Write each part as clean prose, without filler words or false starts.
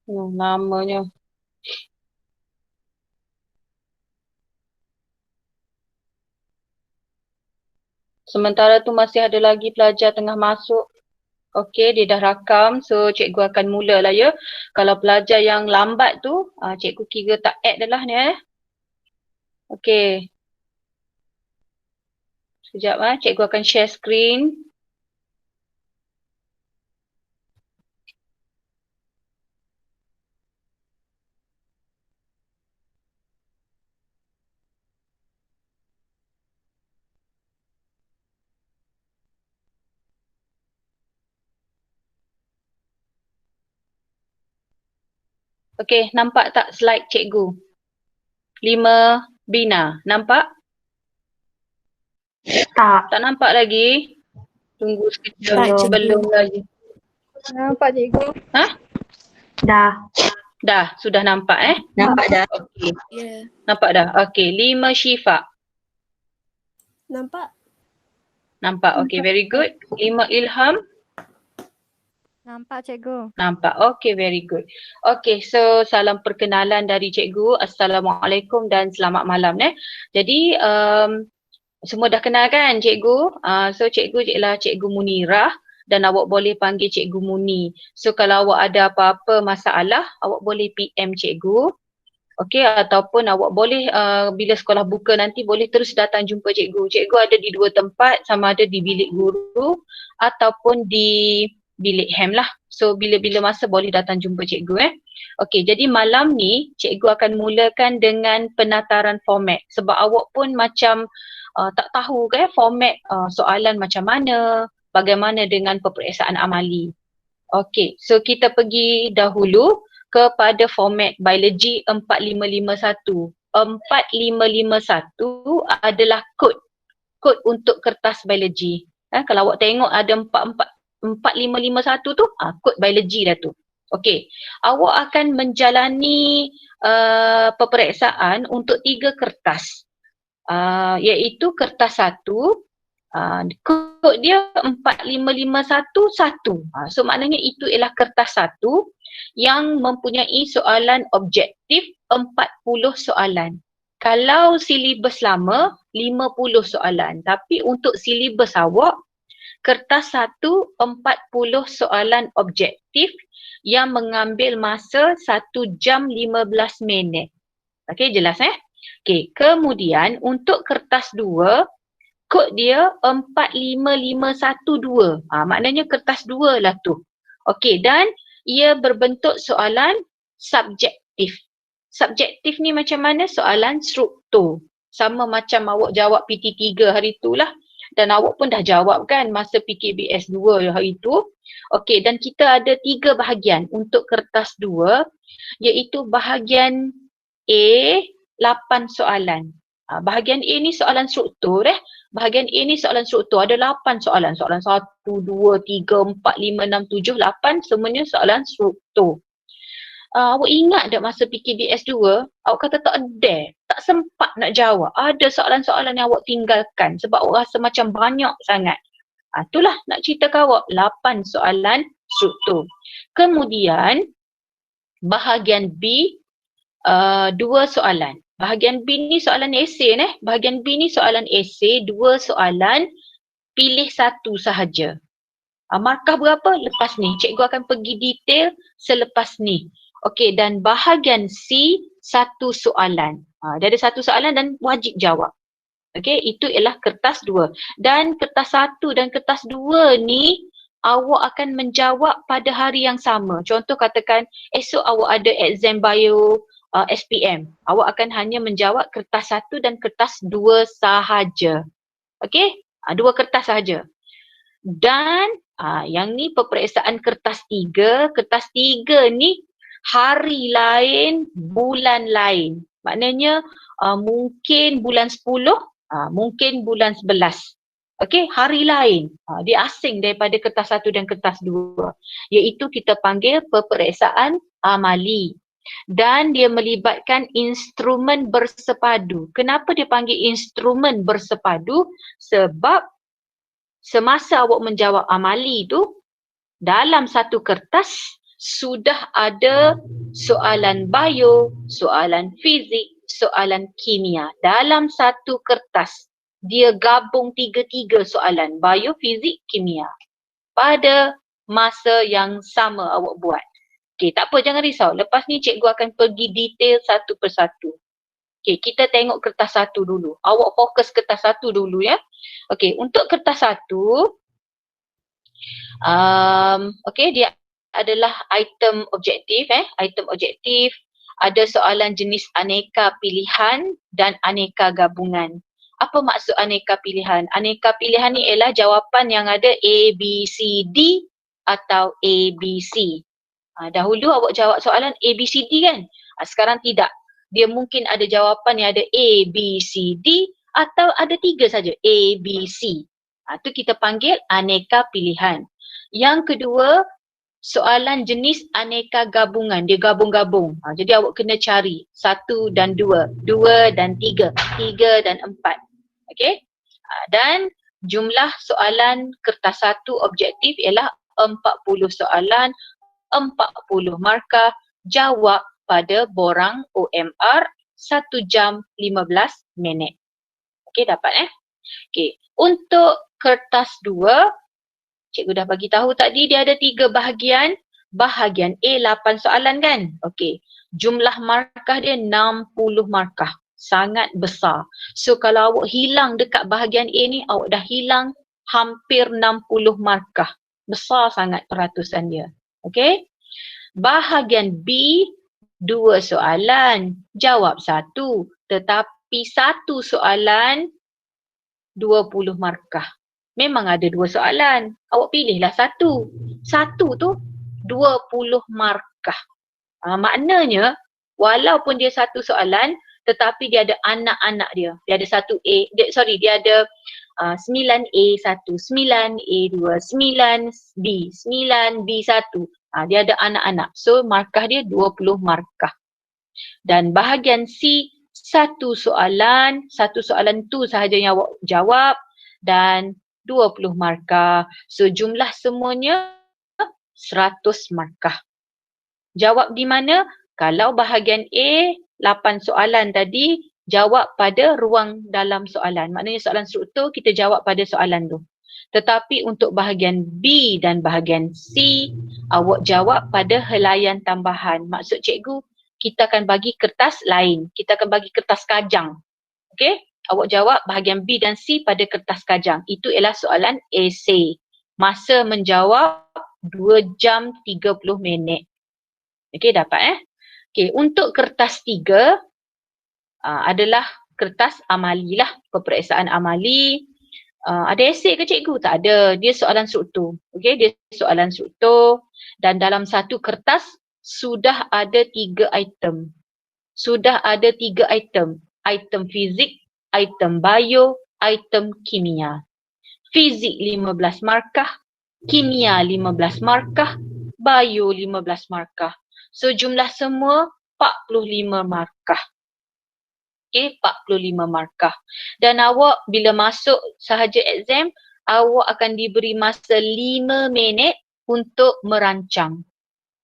Namanya. Sementara tu masih ada lagi pelajar tengah masuk. Okey, dia dah rakam. So, cikgu akan mulalah ya. Kalau pelajar yang lambat tu, cikgu kira tak add dah lah ni Okey. Sekejap cikgu akan share screen. Okey, nampak tak slide cikgu? 5 Bina. Nampak? Tak. Tak nampak lagi? Tunggu sekejap. Belum. Belum lagi. Nampak cikgu. Dah. Dah, sudah nampak Nampak dah. Okey. Ya. Nampak dah? Okey, 5 Syifa. Nampak? Nampak. Okey, very good. 5 Ilham. Nampak cikgu. Nampak. Okey, very good. Okey, so salam perkenalan dari cikgu. Assalamualaikum dan selamat malam Jadi, semua dah kenal kan cikgu? So cikgu ialah Cikgu Munirah dan awak boleh panggil Cikgu Muni. So kalau awak ada apa-apa masalah, awak boleh PM cikgu. Okey, ataupun awak boleh bila sekolah buka nanti boleh terus datang jumpa cikgu. Cikgu ada di 2 tempat, sama ada di bilik guru ataupun di bilik hem lah. So bila-bila masa boleh datang jumpa cikgu Okey, jadi malam ni cikgu akan mulakan dengan penataran format. Sebab awak pun macam tak tahu ke format soalan macam mana, bagaimana dengan peperiksaan amali. Okey, so kita pergi dahulu kepada format biologi 4551. 4551 adalah kod untuk kertas biologi. Kalau awak tengok ada 4551 tu, kod biologi dah tu. Okey, awak akan menjalani peperiksaan untuk 3 kertas. Iaitu kertas 1, kod dia 4551-1. So maknanya itu ialah kertas 1 yang mempunyai soalan objektif 40 soalan. Kalau silibus lama 50 soalan, tapi untuk silibus awak kertas 1 40 soalan objektif yang mengambil masa 1 jam 15 minit. Okey, jelas Okey, kemudian untuk kertas 2, kod dia 45512. Maknanya kertas 2 lah tu. Okey, dan ia berbentuk soalan subjektif. Subjektif ni macam mana? Soalan struktur. Sama macam awak jawab PT3 hari tu lah. Dan awak pun dah jawab kan masa PKBS 2 hari tu. Okey, dan kita ada 3 bahagian untuk kertas 2, iaitu bahagian A, 8 soalan. Bahagian A ni soalan struktur Bahagian A ni soalan struktur. Ada 8 soalan. Soalan 1, 2, 3, 4, 5, 6, 7, 8. Semuanya soalan struktur. Awak ingat tak masa PKBS 2, awak kata tak ada, tak sempat nak jawab. Ada soalan-soalan yang awak tinggalkan sebab awak rasa macam banyak sangat. Itulah nak cerita ke awak, 8 soalan struktur. Kemudian, bahagian B, 2 soalan. Bahagian B ni soalan esei Bahagian B ni soalan esei, 2 soalan, pilih 1 sahaja. Markah berapa? Lepas ni. Cikgu akan pergi detail selepas ni. Okey, dan bahagian C, 1 soalan. Dia ada 1 soalan dan wajib jawab. Okey, itu ialah kertas 2. Dan kertas 1 dan kertas 2 ni awak akan menjawab pada hari yang sama. Contoh katakan esok awak ada exam bio SPM. Awak akan hanya menjawab kertas 1 dan kertas 2 sahaja. Okey? 2 kertas sahaja. Dan yang ni peperiksaan kertas 3. Kertas 3 ni hari lain, bulan lain. Maknanya mungkin bulan 10, mungkin bulan 11. Okey, hari lain. Dia asing daripada kertas 1 dan kertas 2. Iaitu kita panggil peperiksaan amali. Dan dia melibatkan instrumen bersepadu. Kenapa dia panggil instrumen bersepadu? Sebab semasa awak menjawab amali tu, dalam satu kertas sudah ada soalan bio, soalan fizik, soalan kimia dalam satu kertas. Dia gabung tiga-tiga soalan, bio, fizik, kimia pada masa yang sama awak buat. Okey, tak apa, jangan risau. Lepas ni cikgu akan pergi detail satu persatu. Okey, kita tengok kertas satu dulu. Awak fokus kertas satu dulu ya. Okey, untuk kertas satu, okey, dia adalah item objektif. Item objektif, ada soalan jenis aneka pilihan dan aneka gabungan. Apa maksud aneka pilihan? Aneka pilihan ni ialah jawapan yang ada A, B, C, D atau A, B, C. Dahulu awak jawab soalan A, B, C, D kan? Sekarang tidak. Dia mungkin ada jawapan yang ada A, B, C, D atau ada tiga saja, A, B, C. Itu kita panggil aneka pilihan. Yang kedua, soalan jenis aneka gabungan. Dia gabung-gabung. Jadi awak kena cari 1 dan 2, 2 dan 3, 3 dan 4. Okey? Dan jumlah soalan kertas satu objektif ialah 40 soalan, 40 markah, jawab pada borang OMR 1 jam 15 minit. Okey, dapat Okey, untuk kertas 2, cikgu dah bagi tahu tadi dia ada 3 bahagian. Bahagian A 8 soalan kan? Okey, jumlah markah dia 60 markah. Sangat besar. So kalau awak hilang dekat bahagian A ni, awak dah hilang hampir 60 markah. Besar sangat peratusan dia. Okey. Bahagian B, 2 soalan, jawab 1. Tetapi 1 soalan 20 markah. Memang ada 2 soalan. Awak pilihlah 1. 1 tu 20 markah. Maknanya walaupun dia 1 soalan tetapi dia ada anak-anak dia. Dia ada 1A, dia ada 9A1, 9A2, 9B, 9B1. Dia ada anak-anak. So markah dia 20 markah. Dan bahagian C, 1 soalan tu sahaja yang awak jawab dan 20 markah. So jumlah semuanya 100 markah. Jawab di mana? Kalau bahagian A, 8 soalan tadi, jawab pada ruang dalam soalan. Maknanya soalan struktur kita jawab pada soalan tu. Tetapi untuk bahagian B dan bahagian C, awak jawab pada helaian tambahan. Maksud cikgu, kita akan bagi kertas lain. Kita akan bagi kertas kajang. Okey? Awak jawab bahagian B dan C pada kertas kajang. Itu ialah soalan esei. Masa menjawab 2 jam 30 minit. Okey, dapat Okey, untuk kertas 3 adalah kertas amali lah, peperiksaan amali. Ada esei ke cikgu? Tak ada. Dia soalan struktur. Okey, dia soalan struktur dan dalam satu kertas sudah ada 3 item. Sudah ada 3 item. Item fizik, item bio, item kimia. Fizik 15 markah, kimia 15 markah, bio 15 markah. So jumlah semua 45 markah. Okey, 45 markah. Dan awak bila masuk sahaja exam, awak akan diberi masa 5 minit untuk merancang.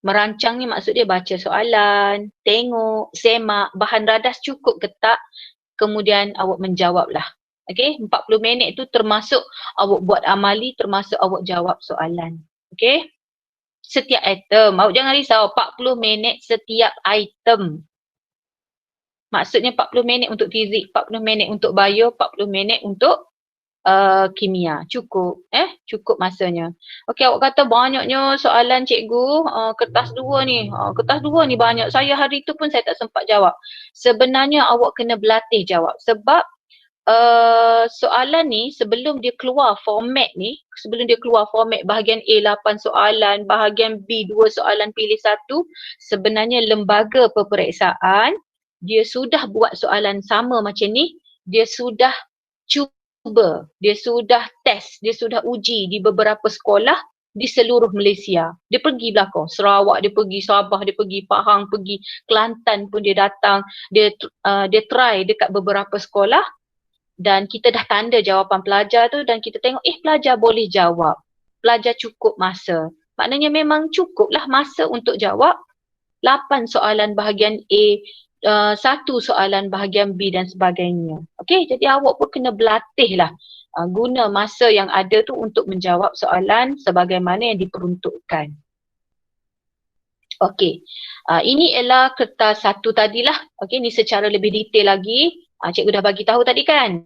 Merancang ni maksud dia baca soalan, tengok, semak, bahan radas cukup ke tak, kemudian awak menjawablah. Okey, 40 minit tu termasuk awak buat amali, termasuk awak jawab soalan. Okey. Setiap item. Awak jangan risau, 40 minit setiap item. Maksudnya 40 minit untuk fizik, 40 minit untuk bio, 40 minit untuk kimia. Cukup. Cukup masanya. Okey, awak kata banyaknya soalan cikgu, kertas 2 ni. Kertas 2 ni banyak. Saya hari tu pun saya tak sempat jawab. Sebenarnya awak kena berlatih jawab. Sebab soalan ni sebelum dia keluar format ni, sebelum dia keluar format bahagian A 8 soalan, bahagian B 2 soalan pilih 1, sebenarnya lembaga peperiksaan dia sudah buat soalan sama macam ni, dia sudah cuba, dia sudah test, dia sudah uji di beberapa sekolah di seluruh Malaysia. Dia pergi belakang, Sarawak, dia pergi Sabah, dia pergi Pahang, pergi Kelantan pun dia datang, dia try dekat beberapa sekolah. Dan kita dah tanda jawapan pelajar tu dan kita tengok pelajar boleh jawab. Pelajar cukup masa. Maknanya memang cukuplah masa untuk jawab 8 soalan bahagian A, 1 soalan bahagian B dan sebagainya. Okey, jadi awak pun kena berlatih lah guna masa yang ada tu untuk menjawab soalan sebagaimana yang diperuntukkan. Okey, ini ialah kertas 1 tadilah. Okey, ni secara lebih detail lagi. Cikgu dah bagi tahu tadi kan.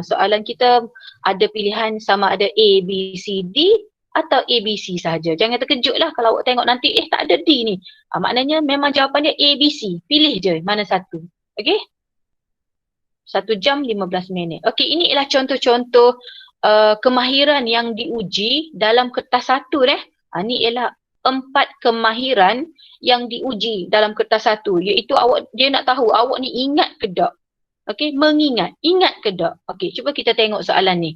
Soalan kita ada pilihan sama ada A, B, C, D atau A, B, C sahaja. Jangan terkejutlah kalau awak tengok nanti tak ada D ni. Maknanya memang jawapan dia A, B, C. Pilih je mana satu. Okey? 1 jam 15 minit. Okey, ini ialah contoh-contoh kemahiran yang diuji dalam kertas 1 deh. Ni ialah 4 kemahiran yang diuji dalam kertas 1, iaitu dia nak tahu awak ni ingat ke tak. Okey, mengingat, ingat ke tak. Okey, cuba kita tengok soalan ni.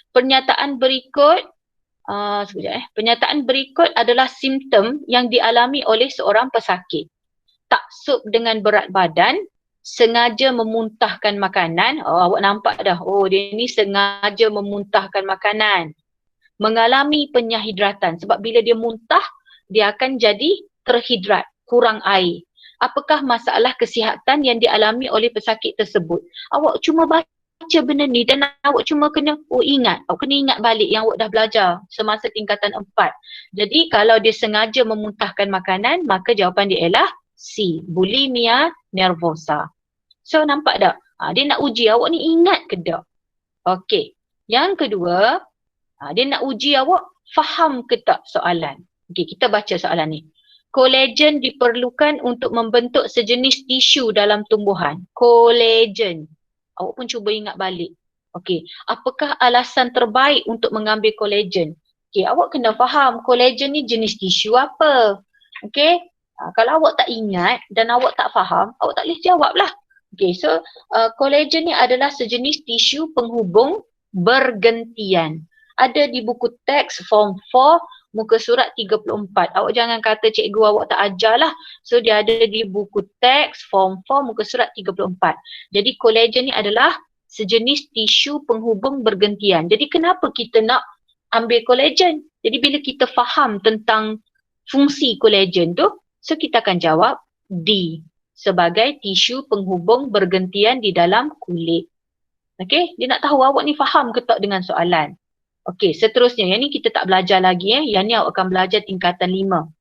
Pernyataan berikut Pernyataan berikut adalah simptom yang dialami oleh seorang pesakit. Taksub dengan berat badan, sengaja memuntahkan makanan. Awak nampak dah. Dia ni sengaja memuntahkan makanan. Mengalami penyahidratan. Sebab bila dia muntah, dia akan jadi terhidrat, kurang air. Apakah masalah kesihatan yang dialami oleh pesakit tersebut? Awak cuma baca benda ni dan awak cuma kena ingat. Awak kena ingat balik yang awak dah belajar semasa tingkatan 4. Jadi kalau dia sengaja memuntahkan makanan, maka jawapan dia ialah C, bulimia nervosa. So nampak tak? Dia nak uji awak ni ingat ke tak? Okey. Yang kedua, dia nak uji awak faham ke tak soalan. Okey, kita baca soalan ni. Kolagen diperlukan untuk membentuk sejenis tisu dalam tumbuhan. Kolagen. Awak pun cuba ingat balik. Okey, apakah alasan terbaik untuk mengambil kolagen? Okey, awak kena faham kolagen ni jenis tisu apa. Okey, kalau awak tak ingat dan awak tak faham, awak tak boleh jawab lah. Okey, so kolagen ni adalah sejenis tisu penghubung bergentian. Ada di buku teks form 4 muka surat 34. Awak jangan kata cikgu awak tak ajar lah. So dia ada di buku teks form 4 muka surat 34. Jadi kolagen ni adalah sejenis tisu penghubung bergentian. Jadi kenapa kita nak ambil kolagen? Jadi bila kita faham tentang fungsi kolagen tu, so kita akan jawab D sebagai tisu penghubung bergentian di dalam kulit. Okey, dia nak tahu awak ni faham ke tak dengan soalan. Okey, seterusnya. Yang ni kita tak belajar lagi. Yang ni awak akan belajar tingkatan 5.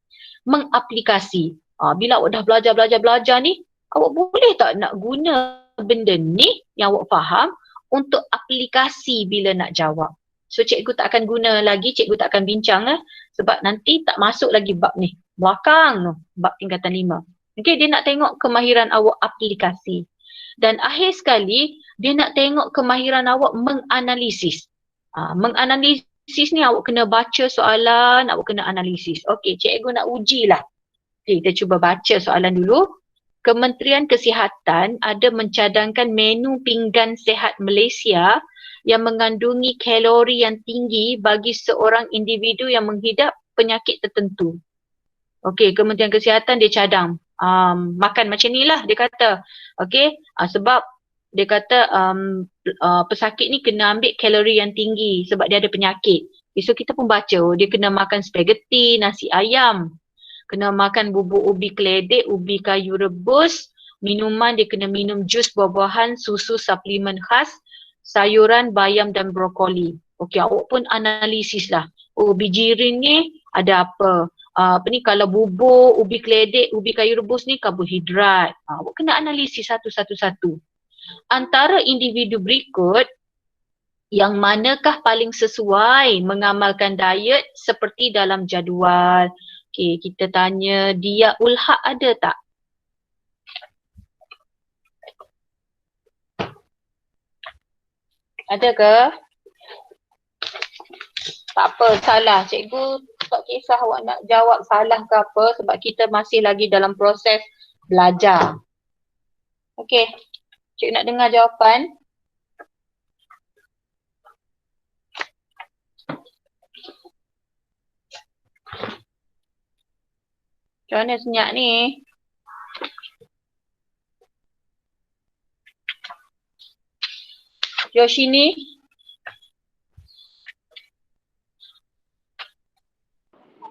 Mengaplikasi. Bila awak dah belajar ni, awak boleh tak nak guna benda ni yang awak faham untuk aplikasi bila nak jawab. So cikgu tak akan guna lagi, cikgu tak akan bincang sebab nanti tak masuk lagi bab ni. Belakang tu, bab tingkatan 5. Okey, dia nak tengok kemahiran awak aplikasi. Dan akhir sekali, dia nak tengok kemahiran awak menganalisis. Menganalisis ni awak kena baca soalan, awak kena analisis. Okey, cikgu nak ujilah. Okay, kita cuba baca soalan dulu. Kementerian Kesihatan ada mencadangkan menu pinggan sihat Malaysia yang mengandungi kalori yang tinggi bagi seorang individu yang menghidap penyakit tertentu. Okey, Kementerian Kesihatan dia cadang makan macam ni lah dia kata. Okey, sebab dia kata pesakit ni kena ambil kalori yang tinggi sebab dia ada penyakit. So kita pun baca, dia kena makan spaghetti, nasi ayam, kena makan bubur ubi keledek, ubi kayu rebus, minuman dia kena minum jus buah-buahan, susu suplemen khas, sayuran, bayam dan brokoli. Okey, awak pun analisis lah. Biji rin ni ada apa? Kalau bubur, ubi keledek, ubi kayu rebus ni karbohidrat. Awak kena analisis satu-satu. Antara individu berikut, yang manakah paling sesuai mengamalkan diet seperti dalam jadual? Okey, kita tanya Dia Ulhaq ada tak? Ada ke? Tak apa, salah. Cikgu tak kisah awak nak jawab salah ke apa sebab kita masih lagi dalam proses belajar. Okey, cikgu nak dengar jawapan. Macam mana senyap ni? Yoshini?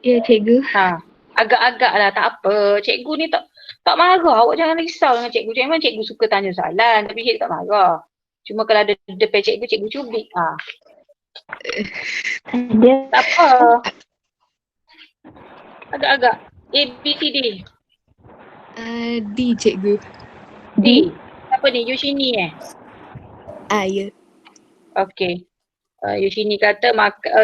Ya, cikgu. Ha, agak-agak lah, tak apa. Cikgu ni tak marah. Awak jangan risau dengan cikgu. Memang cikgu suka tanya soalan tapi cikgu tak marah. Cuma kalau ada depan cikgu, cikgu cubit. Ha, Dia. tak apa. Agak-agak. A, B, C, D. D, cikgu. D. Apa ni? Yushini Ya. Okey. Yushini kata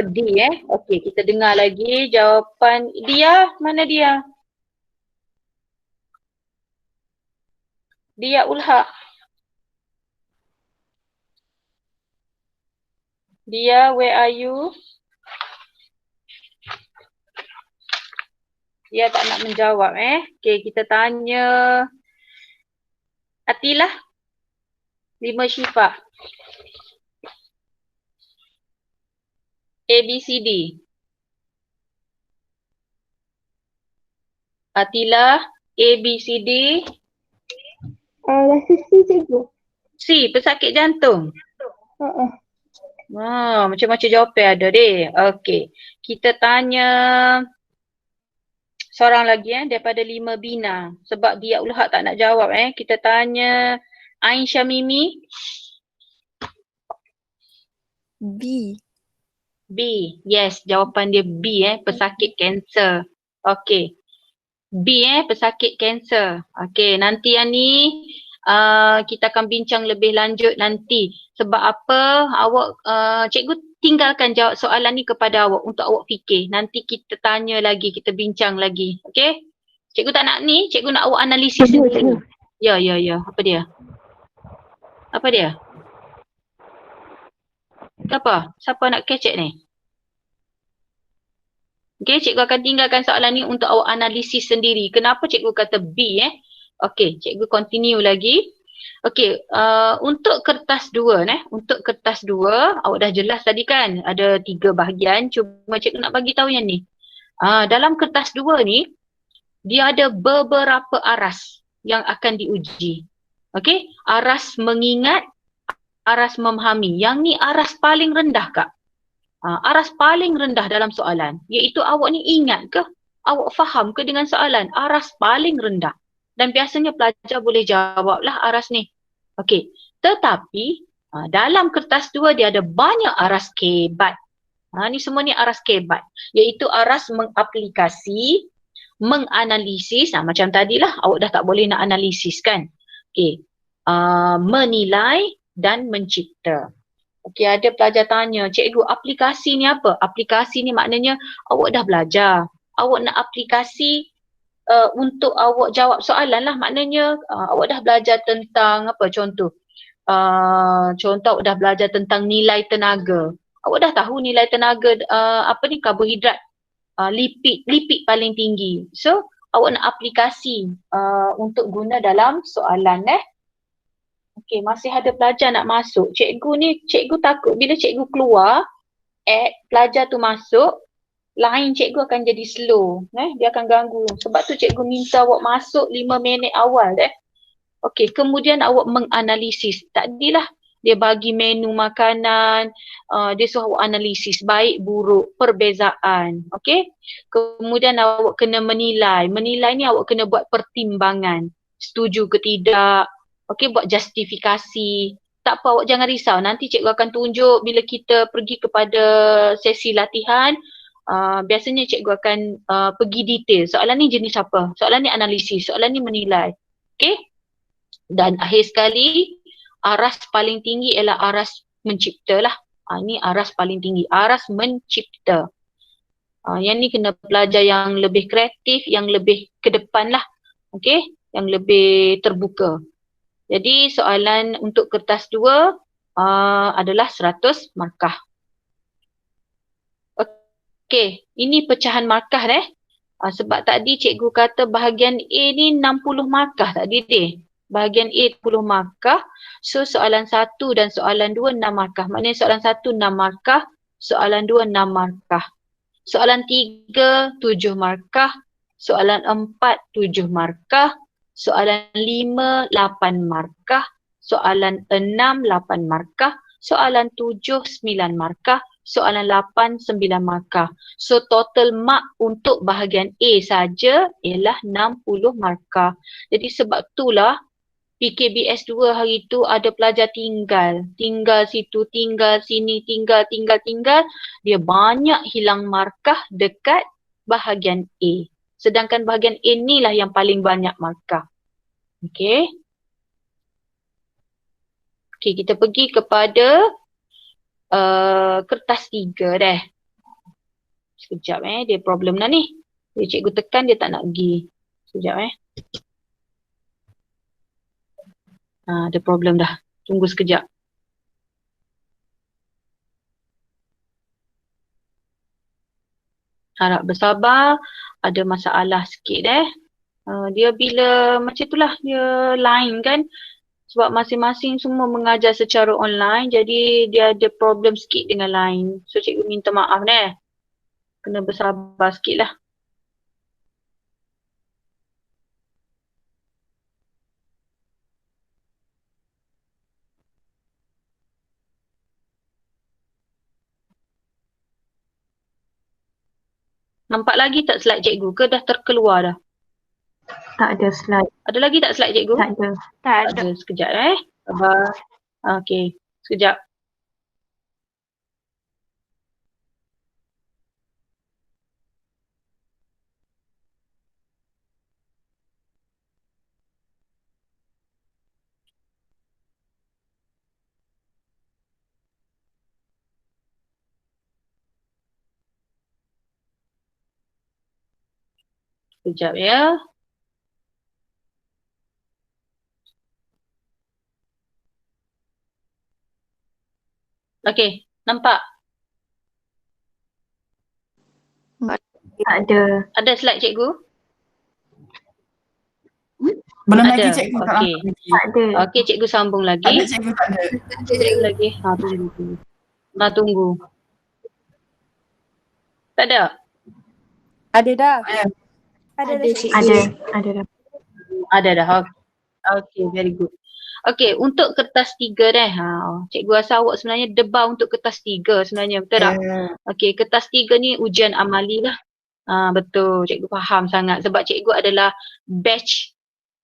D Okey, kita dengar lagi jawapan dia. Mana dia? Dia Ulhaq. Dia, where are you? Dia tak nak menjawab Okey, kita tanya Atilah. 5 Syifa. A, B, C, D. Atilah, A, B, C, D. Rasa C, cikgu. C, pesakit jantung. Macam-macam jawapan ada deh. Okey. Kita tanya seorang lagi daripada 5 Bina. Sebab dia Ulhaq tak nak jawab Kita tanya Ain Syamimi. B. B. Yes, jawapan dia B pesakit kanser. Okey. B pesakit kanser. Okey, nanti yang ni kita akan bincang lebih lanjut nanti. Sebab apa awak cikgu tinggalkan jawab soalan ni kepada awak untuk awak fikir. Nanti kita tanya lagi, kita bincang lagi. Okey? Cikgu tak nak ni, cikgu nak awak analisis sendiri. Ya. Apa dia? Apa dia? Apa? Siapa nak kecek ni? Okey, cikgu akan tinggalkan soalan ni untuk awak analisis sendiri. Kenapa cikgu kata B Okey, cikgu continue lagi. Okey, untuk kertas 2 untuk kertas 2 awak dah jelas tadi kan ada 3 bahagian. Cuma cikgu nak bagi tahu yang ni. Dalam kertas 2 ni dia ada beberapa aras yang akan diuji. Okey, aras mengingat, aras memahami. Yang ni aras paling rendah Kak. Aras paling rendah dalam soalan iaitu awak ni ingat ke? Awak faham ke dengan soalan? Aras paling rendah. Dan biasanya pelajar boleh jawablah aras ni. Okey, tetapi dalam kertas 2 dia ada banyak aras kebat. Ni semua ni aras kebat. Iaitu aras mengaplikasi, menganalisis. Macam tadilah awak dah tak boleh nak analisis kan. Okey, menilai dan mencipta. Okey, ada pelajar tanya, cikgu aplikasi ni apa? Aplikasi ni maknanya awak dah belajar. Awak nak aplikasi untuk awak jawab soalan lah. Maknanya awak dah belajar tentang apa contoh? Contoh awak dah belajar tentang nilai tenaga. Awak dah tahu nilai tenaga karbohidrat, lipid paling tinggi. So awak nak aplikasi untuk guna dalam soalan Okey, masih ada pelajar nak masuk. Cikgu takut bila cikgu keluar, pelajar tu masuk, line cikgu akan jadi slow. Dia akan ganggu. Sebab tu cikgu minta awak masuk 5 minit awal Okey, kemudian awak menganalisis. Tadilah dia bagi menu makanan, dia suruh awak analisis baik buruk, perbezaan. Okey, kemudian awak kena menilai. Menilai ni awak kena buat pertimbangan. Setuju ke tidak? Okey, buat justifikasi. Tak apa, awak jangan risau. Nanti cikgu akan tunjuk bila kita pergi kepada sesi latihan. Biasanya cikgu akan pergi detail. Soalan ni jenis apa? Soalan ni analisis. Soalan ni menilai. Okey? Dan akhir sekali, aras paling tinggi ialah aras mencipta lah. Ini aras paling tinggi. Aras mencipta. Yang ni kena pelajar yang lebih kreatif, yang lebih ke depan lah. Okey? Yang lebih terbuka. Jadi soalan untuk kertas 2 adalah 100 markah. Okey, ini pecahan markah sebab tadi cikgu kata bahagian A ni 60 markah tadi Bahagian A 10 markah. So soalan 1 dan soalan 2 6 markah. Maknanya soalan 1 6 markah, soalan 2 6 markah. Soalan 3 7 markah, soalan 4 7 markah. Soalan 5, 8 markah. Soalan 6, 8 markah. Soalan 7, 9 markah. soalan 8, 9 markah. So total mark untuk bahagian A saja ialah 60 markah. Jadi sebab itulah PKBS 2 hari tu ada pelajar tinggal. Tinggal situ, tinggal sini, tinggal. Dia banyak hilang markah dekat bahagian A. Sedangkan bahagian A ni lah yang paling banyak markah. Okay. Okay, kita pergi kepada kertas 3 dah. Sekejap dia problem dah ni. Dia cikgu tekan dia tak nak pergi. Sekejap ada problem dah. Tunggu sekejap. Harap bersabar. Ada masalah sikit dia bila macam itulah dia line kan. Sebab masing-masing semua mengajar secara online. Jadi dia ada problem sikit dengan line. So cikgu minta maaf Kena bersabar sikit lah. Nampak lagi tak slide cikgu ke dah terkeluar dah? Tak ada slide. Ada lagi tak slide cikgu? Tak ada. Tak Tak ada. Sekejap Sabar. Okey. Sekejap. Sekejap Okey, nampak? Tak ada. Ada slide cikgu? Belum Ada. lagi cikgu, tak Okey. nampak lagi. Tak ada. Okey, cikgu sambung Tak ada lagi. cikgu, tak ada. Cikgu lagi. Tunggu. Tunggu. Tak ada? Ada dah. Ada Ada dah. cikgu. Ada dah. Ada dah. Okey, very good. Okey, untuk kertas 3 cikgu rasa awak sebenarnya debar untuk kertas 3 sebenarnya, betul tak? Okey, kertas 3 ni ujian amali lah. Betul, cikgu faham sangat sebab cikgu adalah batch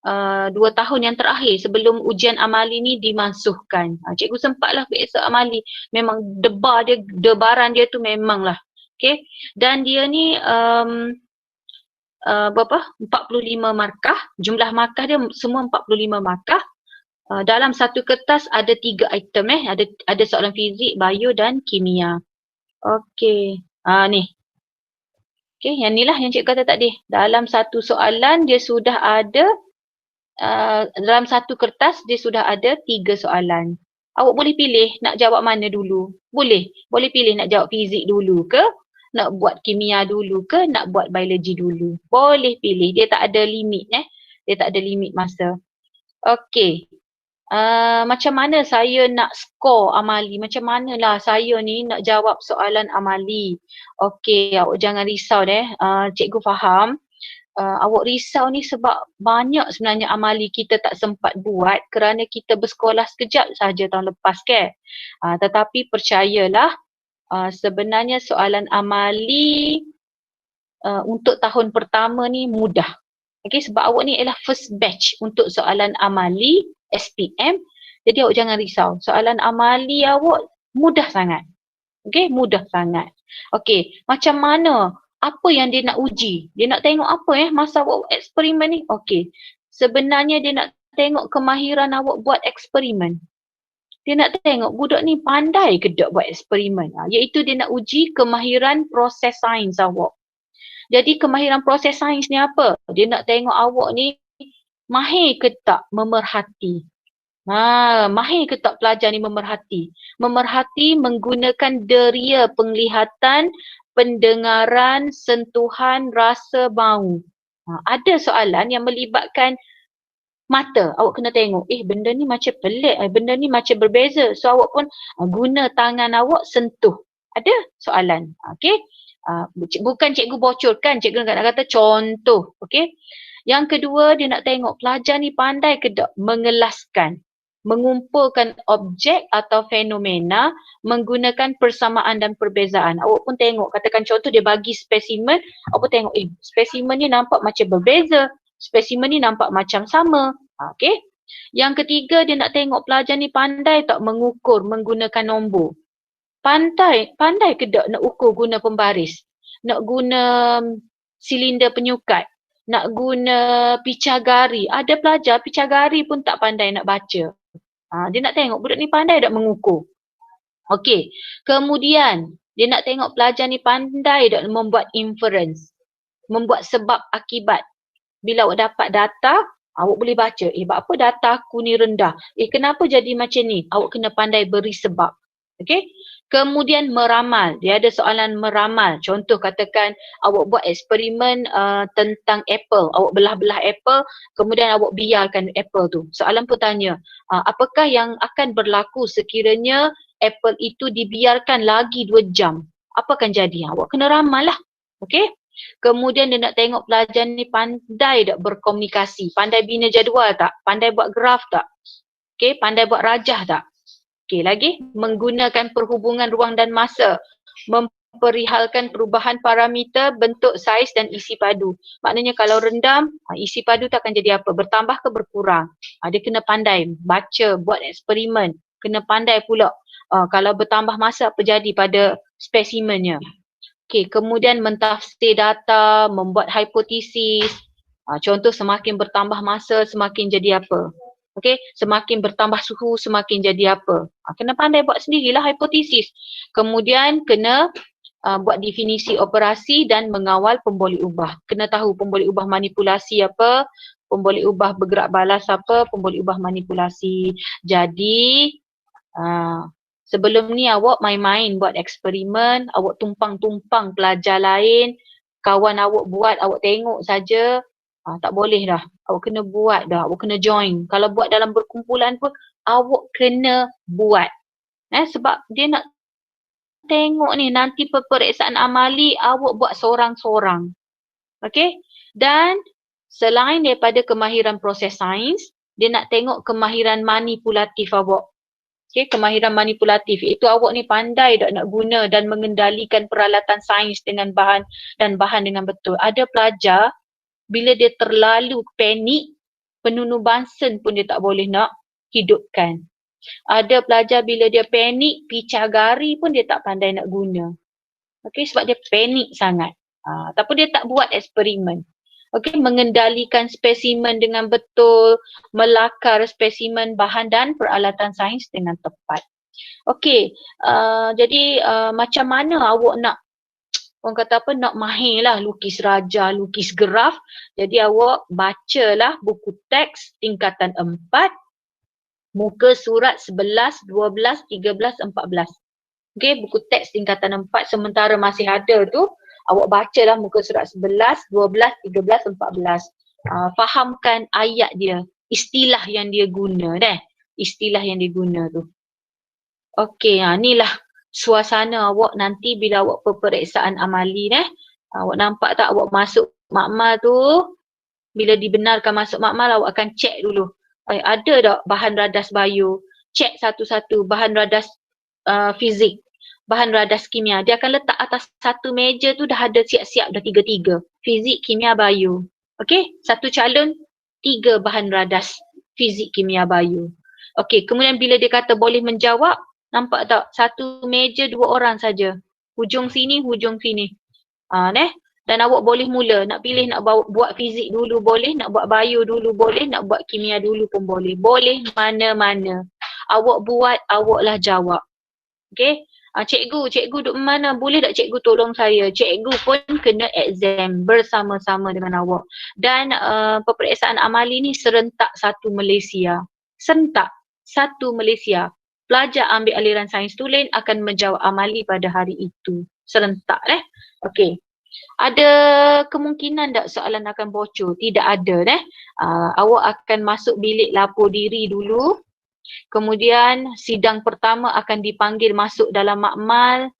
2 tahun yang terakhir sebelum ujian amali ni dimansuhkan. Cikgu sempatlah esok amali. Memang debaran dia tu memang lah. Okay. Dan dia ni berapa? 45 markah. Jumlah markah dia semua 45 markah. Dalam satu kertas ada 3 item Ada soalan fizik, bio dan kimia. Okey. Ni. Okey, yang ni lah yang cikgu kata tadi. Dalam satu soalan dia sudah ada dalam satu kertas dia sudah ada 3 soalan. Awak boleh pilih nak jawab mana dulu. Boleh pilih nak jawab fizik dulu ke, nak buat kimia dulu ke, nak buat biologi dulu. Boleh pilih. Dia tak ada limit Dia tak ada limit masa. Okey. Macam mana saya nak skor amali? Macam manalah saya ni nak jawab soalan amali? Okey, awak jangan risau cikgu faham. Awak risau ni sebab banyak sebenarnya amali kita tak sempat buat kerana kita bersekolah sekejap sahaja tahun lepas tetapi percayalah sebenarnya soalan amali untuk tahun pertama ni mudah. Okay, sebab awak ni ialah first batch untuk soalan amali SPM. Jadi awak jangan risau. Soalan amali awak mudah sangat. Okay, mudah sangat. Okay, macam mana? Apa yang dia nak uji? Dia nak tengok apa masa awak eksperimen ni? Okay, sebenarnya dia nak tengok kemahiran awak buat eksperimen. Dia nak tengok budak ni pandai ke tak buat eksperimen. Iaitu dia nak uji kemahiran proses sains awak. Jadi kemahiran proses sains ni apa? Dia nak tengok awak ni mahir ke tak memerhati. Mahir ke tak pelajar ni memerhati. Memerhati menggunakan deria penglihatan, pendengaran, sentuhan, rasa, bau. Ada soalan yang melibatkan mata. Awak kena tengok, benda ni macam pelik, benda ni macam berbeza. So awak pun guna tangan awak sentuh. Ada soalan. Okay. Bukan cikgu bocorkan, cikgu nak kata contoh. Okay. Yang kedua, dia nak tengok pelajar ni pandai ke tak mengelaskan. mengumpulkan objek atau fenomena menggunakan persamaan dan perbezaan. Awak pun tengok, katakan contoh dia bagi spesimen, awak pun tengok, spesimen ni nampak macam berbeza, spesimen ni nampak macam sama. Okey. Yang ketiga, dia nak tengok pelajar ni pandai tak mengukur menggunakan nombor. Pandai ke tak nak ukur guna pembaris, nak guna silinder penyukat, nak guna picagari. Ada pelajar picagari pun tak pandai nak baca. Dia nak tengok budak ni pandai tak mengukur. Okey. Kemudian dia nak tengok pelajar ni pandai tak membuat inference, membuat sebab akibat. Bila awak dapat data, awak boleh baca, apa data aku ni rendah? Kenapa jadi macam ni? Awak kena pandai beri sebab. Okey. Kemudian meramal. Dia ada soalan meramal. Contoh katakan awak buat eksperimen tentang apple. Awak belah-belah apple, kemudian awak biarkan apple tu. Soalan pun tanya, apakah yang akan berlaku sekiranya apple itu dibiarkan lagi 2 jam? Apa akan jadi? Awak kena ramal lah. Okey. Kemudian dia nak tengok pelajar ni pandai tak berkomunikasi, pandai bina jadual tak, pandai buat graf tak, okey, pandai buat rajah tak. Okey, lagi menggunakan perhubungan ruang dan masa, memperihalkan perubahan parameter, bentuk, saiz dan isi padu. Maknanya kalau rendam, isi padu tu akan jadi apa? Bertambah ke berkurang? Dia kena pandai baca, buat eksperimen, kena pandai pula kalau bertambah masa apa jadi pada spesimennya. Okey, kemudian mentafsir data, membuat hipotesis. Contoh semakin bertambah masa semakin jadi apa? Okey, semakin bertambah suhu semakin jadi apa? Kena pandai buat sendirilah hipotesis. Kemudian kena buat definisi operasi dan mengawal pemboleh ubah. Kena tahu pemboleh ubah manipulasi apa, pemboleh ubah bergerak balas apa, pemboleh ubah manipulasi. Jadi sebelum ni awak main-main buat eksperimen, awak tumpang-tumpang pelajar lain, kawan awak buat, awak tengok saja, tak boleh dah. Awak kena buat dah, awak kena join. Kalau buat dalam berkumpulan pun, awak kena buat. Sebab dia nak tengok ni, nanti peperiksaan amali, awak buat seorang-seorang. Okey? Dan selain daripada kemahiran proses sains, dia nak tengok kemahiran manipulatif awak. Okay, kemahiran manipulatif itu awak ni pandai tak nak guna dan mengendalikan peralatan sains dengan bahan dengan betul. Ada pelajar bila dia terlalu panik, penunu Bunsen pun dia tak boleh nak hidupkan. Ada pelajar bila dia panik, picagari pun dia tak pandai nak guna. Okey, sebab dia panik sangat. Tapi dia tak buat eksperimen. Okey, mengendalikan spesimen dengan betul, melakar spesimen bahan dan peralatan sains dengan tepat. Okey, jadi macam mana awak nak, orang kata apa, nak mahir lah lukis raja, lukis graf. Jadi awak bacalah buku teks tingkatan 4, muka surat 11, 12, 13, 14. Okey, buku teks tingkatan 4 sementara masih ada tu, awak bacalah muka surat 11, 12, 13, 14. Fahamkan ayat dia, istilah yang dia guna deh. Istilah yang dia guna tu. Okey, inilah suasana awak nanti bila awak peperiksaan amali deh. Awak nampak tak awak masuk makmal tu, bila dibenarkan masuk makmal awak akan cek dulu. Ada tak bahan radas bio? Cek satu-satu bahan radas fizik, bahan radas kimia. Dia akan letak atas satu meja tu dah ada siap-siap dah 3-3. Fizik, kimia, bio. Okey, satu calon 3 bahan radas fizik, kimia, bio. Okey, kemudian bila dia kata boleh menjawab, nampak tak? Satu meja 2 orang saja. Hujung sini, hujung sini. Dan awak boleh mula, nak pilih nak buat fizik dulu boleh, nak buat bio dulu boleh, nak buat kimia dulu pun boleh. Boleh mana-mana. Awak buat, awaklah jawab. Okey? Cikgu duduk mana? Boleh tak cikgu tolong saya? Cikgu pun kena exam bersama-sama dengan awak. Dan peperiksaan amali ni serentak satu Malaysia. Serentak satu Malaysia. Pelajar ambil aliran sains tulen akan menjawab amali pada hari itu. Serentak Okey. Ada kemungkinan tak soalan akan bocor? Tidak ada Awak akan masuk bilik lapor diri dulu. Kemudian sidang pertama akan dipanggil masuk dalam makmal.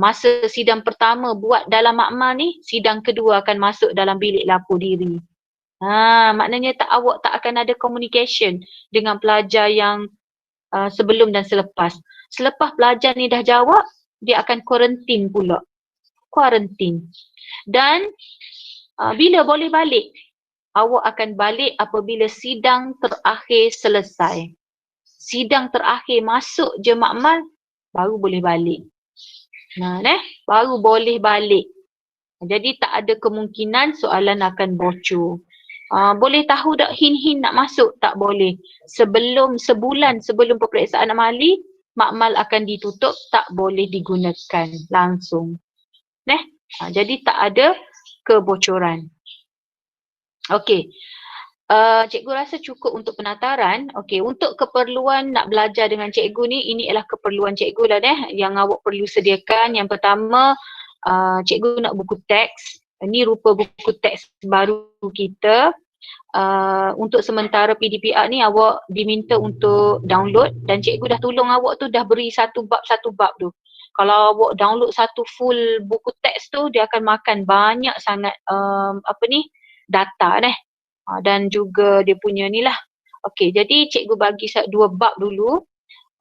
Masa sidang pertama buat dalam makmal ni, sidang kedua akan masuk dalam bilik lapor diri. Maknanya awak tak akan ada communication dengan pelajar yang sebelum dan selepas. Selepas pelajar ni dah jawab, dia akan quarantine pula. Quarantine. Dan bila boleh balik? Awak akan balik apabila sidang terakhir selesai. Sidang terakhir masuk je makmal, baru boleh balik. Baru boleh balik. Jadi tak ada kemungkinan soalan akan bocor. Boleh tahu tak hin-hin nak masuk? Tak boleh. Sebulan sebelum peperiksaan amali, makmal akan ditutup, tak boleh digunakan langsung. Jadi tak ada kebocoran. Okey. Cikgu rasa cukup untuk penataran. Okey, untuk keperluan nak belajar dengan cikgu ni, ini adalah keperluan cikgu lah yang awak perlu sediakan. Yang pertama, cikgu nak buku teks. Ini rupa buku teks baru kita. Untuk sementara PDPR ni awak diminta untuk download dan cikgu dah tolong awak tu, dah beri satu bab tu. Kalau awak download satu full buku teks tu, dia akan makan banyak sangat data dan juga dia punya ni lah. Okey, jadi cikgu bagi 2 bab dulu.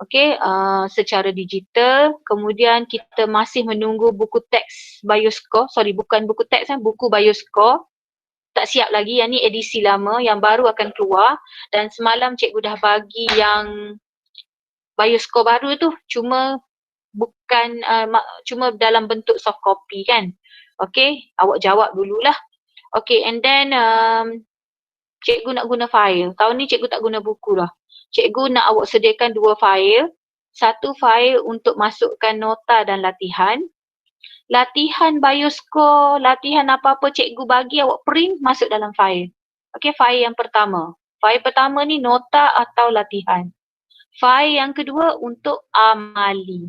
Okey, secara digital. Kemudian kita masih menunggu buku teks Bioscore. Sorry, bukan buku teks, buku Bioscore. Tak siap lagi, yang ni edisi lama, yang baru akan keluar. Dan semalam cikgu dah bagi yang Bioscore baru tu, cuma cuma dalam bentuk soft copy kan. Okey, awak jawab dululah. Okey, and then cikgu nak guna file. Tahun ni cikgu tak guna buku dah. Cikgu nak awak sediakan 2 file. Satu file untuk masukkan nota dan latihan. Latihan Bioscore, latihan apa-apa cikgu bagi awak print masuk dalam file. Okey, file yang pertama. File pertama ni nota atau latihan. File yang kedua untuk amali.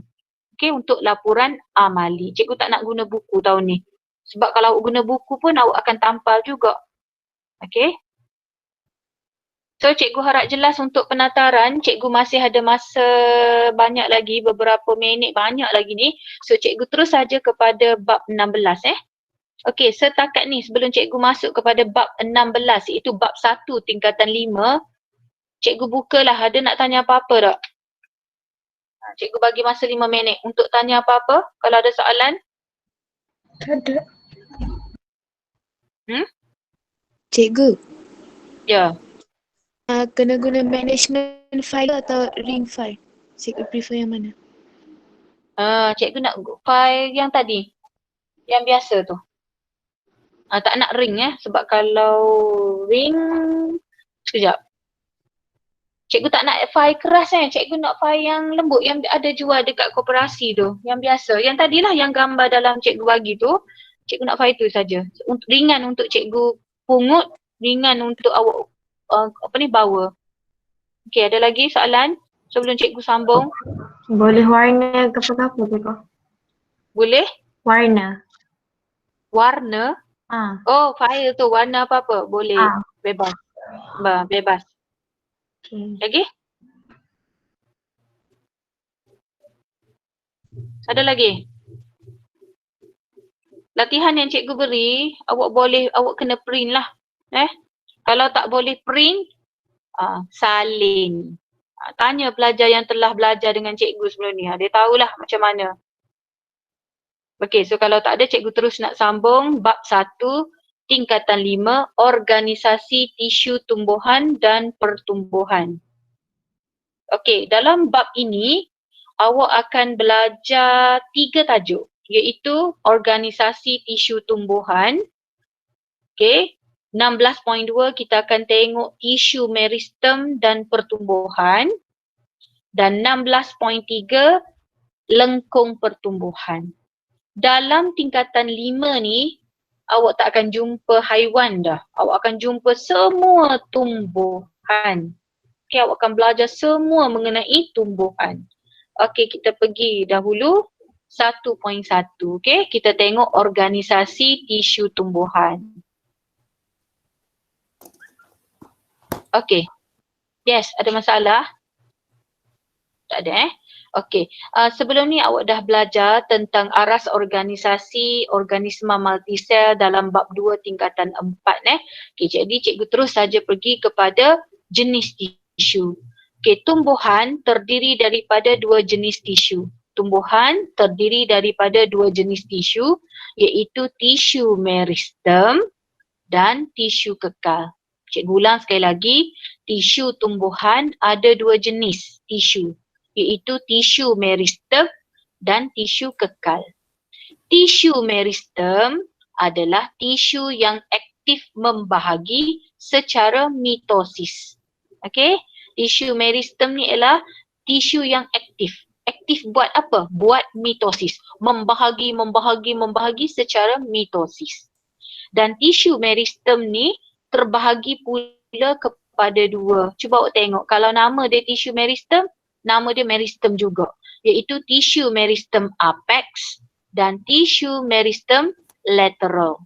Okey, untuk laporan amali. Cikgu tak nak guna buku tahun ni. Sebab kalau awak guna buku pun awak akan tampal juga. Okey. So cikgu harap jelas untuk penataran. Cikgu masih ada masa banyak lagi, beberapa minit banyak lagi ni. So cikgu terus saja kepada bab 16 Okey, setakat ni sebelum cikgu masuk kepada bab 16, iaitu bab 1 tingkatan 5. Cikgu bukalah, ada nak tanya apa-apa tak? Cikgu bagi masa 5 minit untuk tanya apa-apa kalau ada soalan. Tak ada. Cikgu, Ya. kena guna management file atau ring file? Cikgu prefer yang mana? Cikgu nak file yang tadi. Yang biasa tu. Tak nak ring sebab kalau ring, sekejap. Cikgu tak nak file keras cikgu nak file yang lembut yang ada jual dekat koperasi tu. Yang biasa. Yang tadilah yang gambar dalam cikgu bagi tu, cikgu nak file tu saja. Ringan untuk cikgu pungut, ringan untuk awak bawa. Okey, ada lagi soalan sebelum cikgu sambung? Boleh warna apa-apa ke? Boleh? Warna. Warna? Oh, file tu warna apa-apa? Boleh. Bebas. Bebas. Okay. Lagi? Ada lagi? Latihan yang cikgu beri, awak kena print lah. Kalau tak boleh print, salin. Tanya pelajar yang telah belajar dengan cikgu sebelum ni. Dia tahulah macam mana. Okey, so kalau tak ada, cikgu terus nak sambung bab 1 tingkatan 5, organisasi tisu tumbuhan dan pertumbuhan. Okey, dalam bab ini awak akan belajar 3 tajuk, iaitu organisasi tisu tumbuhan. Okey, 16.2 kita akan tengok tisu meristem dan pertumbuhan. Dan 16.3 lengkung pertumbuhan. Dalam tingkatan 5 ni, awak tak akan jumpa haiwan dah. Awak akan jumpa semua tumbuhan. Okey, awak akan belajar semua mengenai tumbuhan. Okey, kita pergi dahulu 1.1. Okey, kita tengok organisasi tisu tumbuhan. Okey. Yes, ada masalah? Tak ada Okey, sebelum ni awak dah belajar tentang aras organisasi organisma multisel dalam bab 2 tingkatan 4 Okey, jadi cikgu terus saja pergi kepada jenis tisu. Okey, tumbuhan terdiri daripada 2 jenis tisu. Tumbuhan terdiri daripada 2 jenis tisu iaitu tisu meristem dan tisu kekal. Cikgu ulang sekali lagi, tisu tumbuhan ada 2 jenis tisu iaitu tisu meristem dan tisu kekal. Tisu meristem adalah tisu yang aktif membahagi secara mitosis. Okey, tisu meristem ni ialah tisu yang aktif. Aktif buat apa? Buat mitosis. Membahagi secara mitosis. Dan tisu meristem ni terbahagi pula kepada 2. Cuba awak tengok, kalau nama dia tisu meristem, nama dia meristem juga, iaitu tisu meristem apex dan tisu meristem lateral.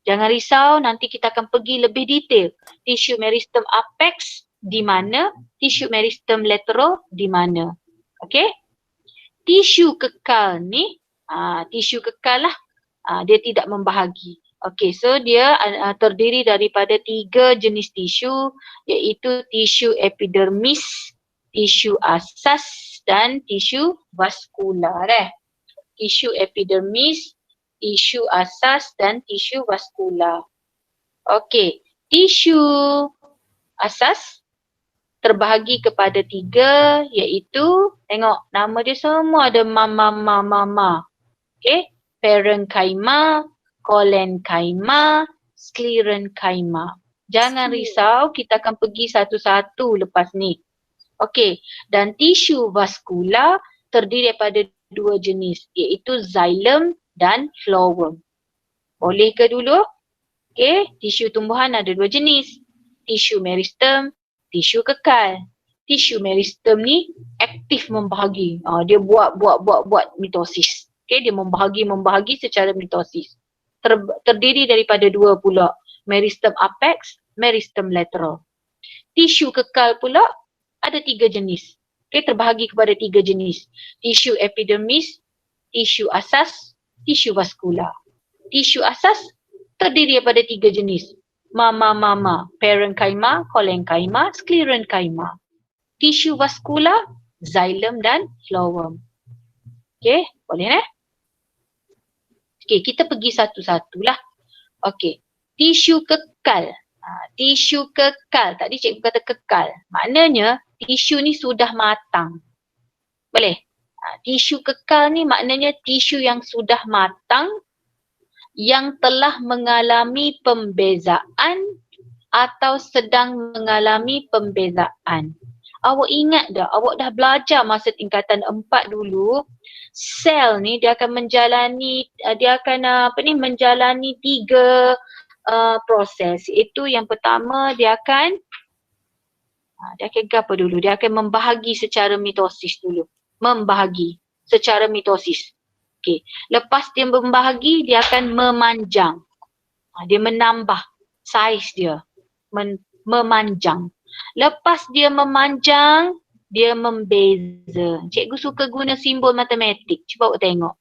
Jangan risau, nanti kita akan pergi lebih detail. Tisu meristem apex di mana, tisu meristem lateral di mana. Okey? Tisu kekal ni, tisu kekal lah, dia tidak membahagi. Okey, so dia terdiri daripada 3 jenis tisu iaitu tisu epidermis, tisu asas dan tisu vaskular. Tisu epidermis, tisu asas dan tisu vaskular. Okey, tisu asas terbahagi kepada 3 iaitu, tengok nama dia semua ada mama. Okey, parenchyma, collenchyma, sclerenchyma. Jangan risau, kita akan pergi satu-satu lepas ni. Okey, dan tisu vaskular terdiri daripada 2 jenis iaitu xylem dan phloem. Boleh ke dulu? Okey, tisu tumbuhan ada 2 jenis. Tisu meristem, tisu kekal. Tisu meristem ni aktif membahagi. Dia buat mitosis. Okey, dia membahagi secara mitosis. Terdiri daripada 2 pula. Meristem apex, meristem lateral. Tisu kekal pula ada 3 jenis. Okay, terbahagi kepada 3 jenis. Tisu epidermis, tisu asas, tisu vaskular. Tisu asas terdiri daripada 3 jenis. Mama, parenchyma, collenchyma, sclerenchyma. Tisu vaskular, xylem dan phloem. Okay, boleh Okay, kita pergi satu-satulah. Okay, tisu kekal. Tisu kekal, tadi cikgu kata kekal. Maknanya tisu ni sudah matang. Boleh? Tisu kekal ni maknanya tisu yang sudah matang, yang telah mengalami pembezaan atau sedang mengalami pembezaan. Awak ingat dah, awak dah belajar masa tingkatan 4 dulu, sel ni dia akan menjalani, menjalani 3 proses. Itu yang pertama dia akan apa dulu? Dia akan membahagi secara mitosis dulu. Membahagi secara mitosis. Okey. Lepas dia membahagi, dia akan memanjang. Dia menambah saiz dia. Memanjang. Lepas dia memanjang, dia membeza. Cikgu suka guna simbol matematik. Cuba awak tengok.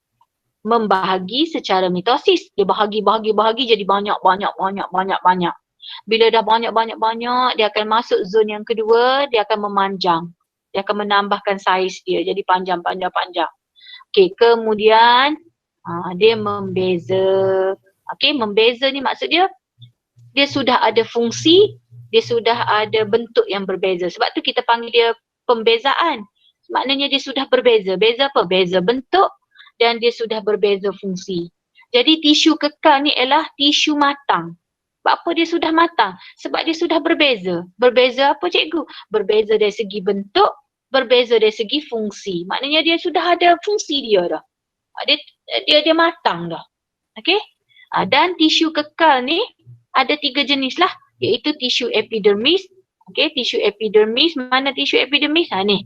Membahagi secara mitosis. Dia bahagi jadi banyak. Bila dah banyak, dia akan masuk zon yang kedua, dia akan memanjang. Dia akan menambahkan saiz dia jadi panjang. Okey, kemudian dia membeza. Okey, membeza ni maksud dia sudah ada fungsi, dia sudah ada bentuk yang berbeza. Sebab tu kita panggil dia pembezaan. Maknanya dia sudah berbeza. Beza apa? Beza bentuk dan dia sudah berbeza fungsi. Jadi tisu kekal ni ialah tisu matang. Sebab apa dia sudah matang? Sebab dia sudah berbeza. Berbeza apa cikgu? Berbeza dari segi bentuk, berbeza dari segi fungsi. Maknanya dia sudah ada fungsi dia dah. Dia matang dah. Okey? Dan tisu kekal ni ada 3 jenis lah. Iaitu tisu epidermis. Okey, tisu epidermis. Mana tisu epidermis? Ni.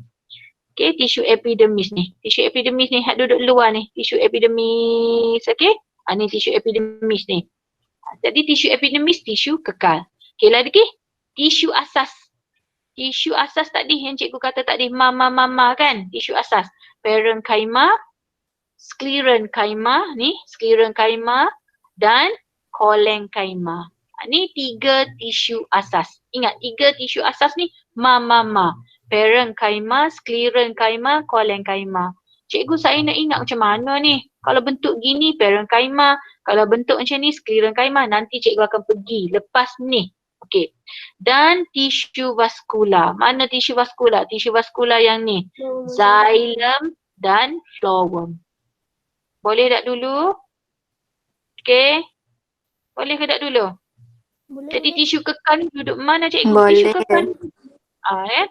Okey, tisu epidermis ni. Tisu epidermis ni duduk luar ni. Tisu epidermis. Okey? Ni tisu epidermis ni. Jadi tisu epidermis, tisu kekal. Okey, lagi tisu asas. Tisu asas tadi yang cikgu kata tadi, mama kan, tisu asas. Parenchyma, sclerenchyma ni, sclerenchyma dan cholenchyma. Ni 3 tisu asas. Ingat 3 tisu asas ni mama. Parenchyma, sclerenchyma, cholenchyma. Cikgu saya nak ingat macam mana ni. Kalau bentuk gini parenchyma, kalau bentuk macam ni sclerenchyma, nanti cikgu akan pergi lepas ni. Okey. Dan tisu vaskular. Mana tisu vaskular? Tisu vaskular yang ni. Xylem dan phloem. Boleh tak dulu? Okey. Boleh ke tak dulu? Jadi tisu kekal ni duduk mana cikgu? Tisu Boleh. kekal.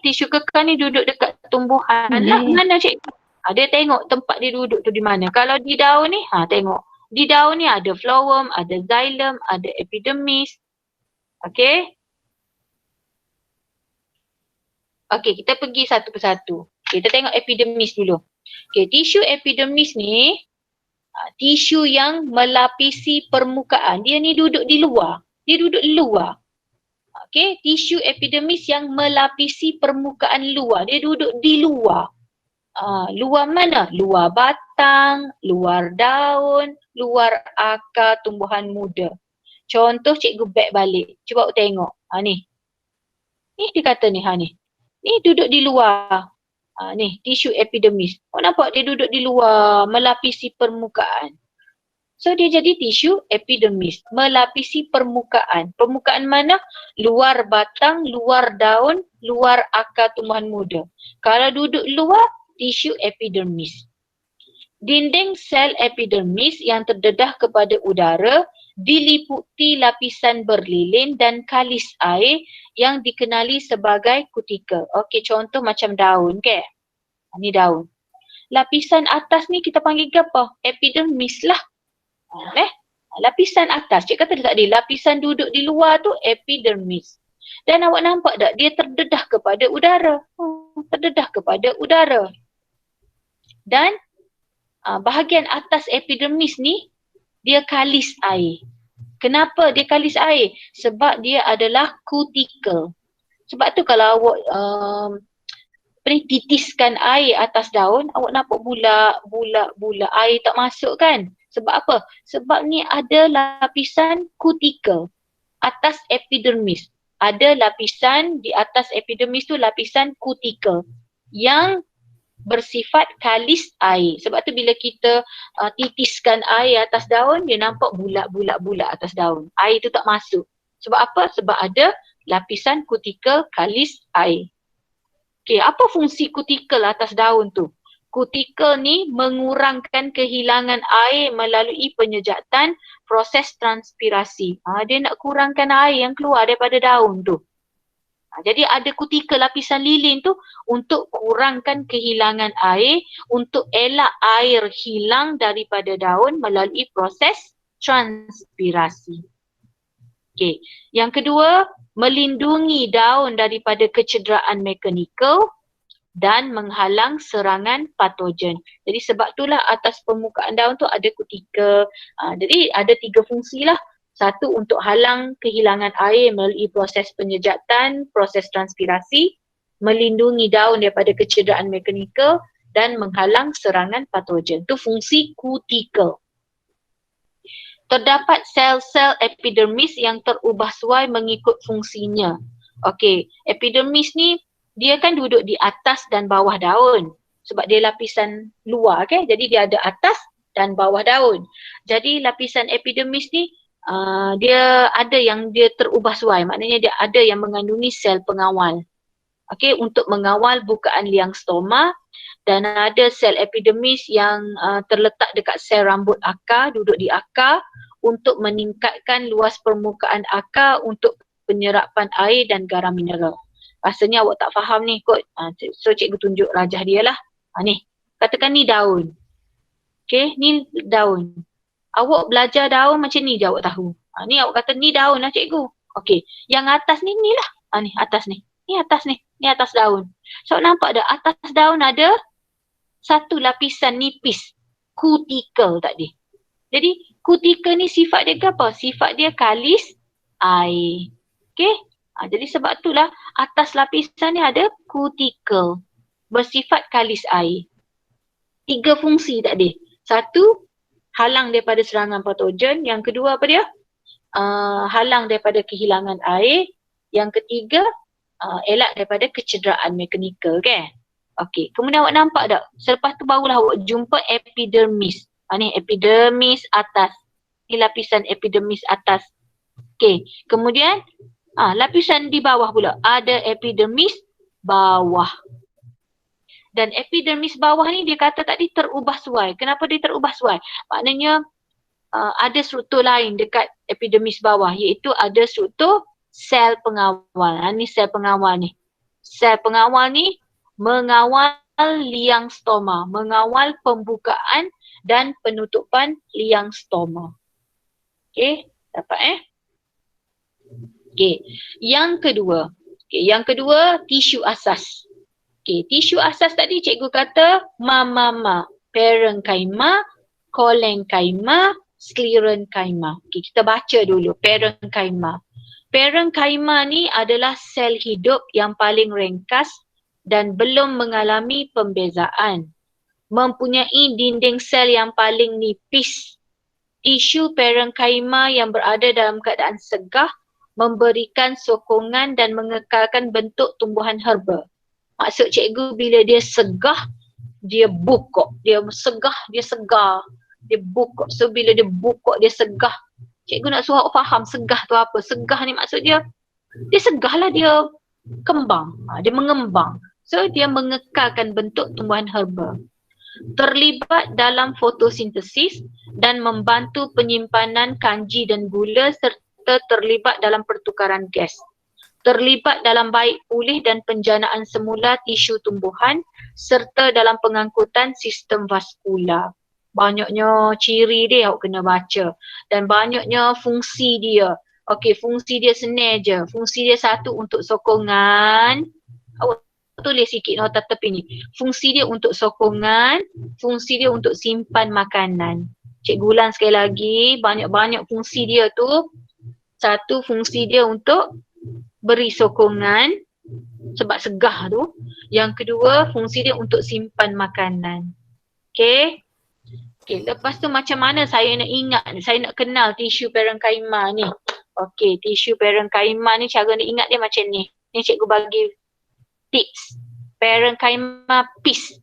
Tisu kekal ni duduk dekat tumbuhan lah. Mana cikgu? Dia tengok tempat dia duduk tu di mana. Kalau di daun ni, tengok. Di daun ni ada phloem, ada xylem, ada epidermis. Okey. Okey, kita pergi satu persatu. Kita tengok epidermis dulu. Okey, tisu epidermis ni tisu yang melapisi permukaan. Dia ni duduk di luar. Dia duduk di luar. Okey, tisu epidermis yang melapisi permukaan luar. Dia duduk di luar. Luar mana? Luar batang, luar daun, luar akar tumbuhan muda. Contoh cikgu back balik. Cuba awak tengok. Ni. Ni dia kata ni. Ni. Ni duduk di luar. Ni tisu epidermis. Awak nampak dia duduk di luar melapisi permukaan. So dia jadi tisu epidermis. Melapisi permukaan. Permukaan mana? Luar batang, luar daun, luar akar tumbuhan muda. Kalau duduk luar, tisu epidermis. Dinding sel epidermis yang terdedah kepada udara diliputi lapisan berlilin dan kalis air yang dikenali sebagai kutikel. Okey, contoh macam daun ke? Ni daun. Lapisan atas ni kita panggil apa? Epidermis lah. Lapisan atas. Cik kata tadi, lapisan duduk di luar tu epidermis. Dan awak nampak tak? Dia terdedah kepada udara. Terdedah kepada udara. Dan bahagian atas epidermis ni dia kalis air. Kenapa dia kalis air? Sebab dia adalah kutikel. Sebab tu kalau awak titiskan air atas daun, awak nampak bulat air tak masuk kan? Sebab apa? Sebab ni ada lapisan kutikel atas epidermis. Ada lapisan di atas epidermis tu lapisan kutikel yang bersifat kalis air. Sebab tu bila kita titiskan air atas daun, dia nampak bulat atas daun. Air tu tak masuk. Sebab apa? Sebab ada lapisan kutikel kalis air. Okey, apa fungsi kutikel atas daun tu? Kutikel ni mengurangkan kehilangan air melalui penyejatan proses transpirasi. Dia nak kurangkan air yang keluar daripada daun tu. Jadi ada kutikel lapisan lilin tu untuk kurangkan kehilangan air, untuk elak air hilang daripada daun melalui proses transpirasi. Okey, yang kedua, melindungi daun daripada kecederaan mekanikal dan menghalang serangan patogen. Jadi sebab itulah atas permukaan daun tu ada kutikel. Jadi ada 3 fungsi lah. Satu, untuk halang kehilangan air melalui proses penyejatan, proses transpirasi, melindungi daun daripada kecederaan mekanikal dan menghalang serangan patogen. Itu fungsi kutikel. Terdapat sel-sel epidermis yang terubah suai mengikut fungsinya. Okey, epidermis ni dia kan duduk di atas dan bawah daun. Sebab dia lapisan luar kan, jadi dia ada atas dan bawah daun. Jadi lapisan epidermis ni dia ada yang dia terubah suai, maknanya dia ada yang mengandungi sel pengawal. Okey, untuk mengawal bukaan liang stoma, dan ada sel epidermis yang terletak dekat sel rambut akar, duduk di akar untuk meningkatkan luas permukaan akar untuk penyerapan air dan garam mineral. Rasanya awak tak faham ni kot. So cikgu tunjuk rajah dia lah. Ni, katakan ni daun. Okey, ni daun. Awak belajar daun macam ni je awak tahu. Ni awak kata ni daun lah cikgu. Okey, yang atas ni lah. Ni atas ni. Ni atas ni. Ni atas daun. So nampak tak atas daun ada satu lapisan nipis. Kutikel tadi. Jadi kutikel ni sifat dia ke apa? Sifat dia kalis air. Okey, Jadi sebab itulah atas lapisan ni ada kutikel bersifat kalis air. 3 fungsi tadi. Satu, halang daripada serangan patogen. Yang kedua apa dia? Halang daripada kehilangan air. Yang ketiga, elak daripada kecederaan mekanikal kan. Okey, kemudian awak nampak tak? Selepas tu barulah awak jumpa epidermis. Ni epidermis atas. Ni lapisan epidermis atas. Okey, kemudian lapisan di bawah pula ada epidermis bawah. Dan epidermis bawah ni dia kata tadi terubah suai. Kenapa dia terubah suai? Maknanya ada struktur lain dekat epidermis bawah, iaitu ada struktur sel pengawal. Ni sel pengawal ni. Sel pengawal ni mengawal liang stoma, mengawal pembukaan dan penutupan liang stoma. Okey, dapat Okey, yang kedua tisu asas. Okey, tisu asas tadi cikgu kata mamama, parenchyma, cholenchyma, sclerenchyma. Okey, kita baca dulu parenchyma. Parenchyma ni adalah sel hidup yang paling ringkas dan belum mengalami pembezaan. Mempunyai dinding sel yang paling nipis. Tisu parenchyma yang berada dalam keadaan segah memberikan sokongan dan mengekalkan bentuk tumbuhan herba. Maksud cikgu bila dia segah, dia bukok. Dia segah, dia segar. Dia bukok. So bila dia bukok, dia segah. Cikgu nak suruh awak faham segah tu apa. Segah ni maksud dia segah lah, dia kembang. Dia mengembang. So dia mengekalkan bentuk tumbuhan herba. Terlibat dalam fotosintesis dan membantu penyimpanan kanji dan gula serta terlibat dalam pertukaran gas. Terlibat dalam baik pulih dan penjanaan semula tisu tumbuhan serta dalam pengangkutan sistem vaskular. Banyaknya ciri dia awak kena baca dan banyaknya fungsi dia. Okey, fungsi dia senang je. Fungsi dia satu untuk sokongan. Awak tulis sikit nota tepi ni. Fungsi dia untuk sokongan, fungsi dia untuk simpan makanan. Cikgu ulang sekali lagi, banyak-banyak fungsi dia tu. Satu, fungsi dia untuk beri sokongan sebab segah tu. Yang kedua, fungsi dia untuk simpan makanan. Okey. Okey, lepas tu macam mana saya nak ingat, saya nak kenal tisu parenchyma ni. Okey, tisu parenchyma ni cara nak ingat dia macam ni. Ni cikgu bagi tips. Parenchyma pis.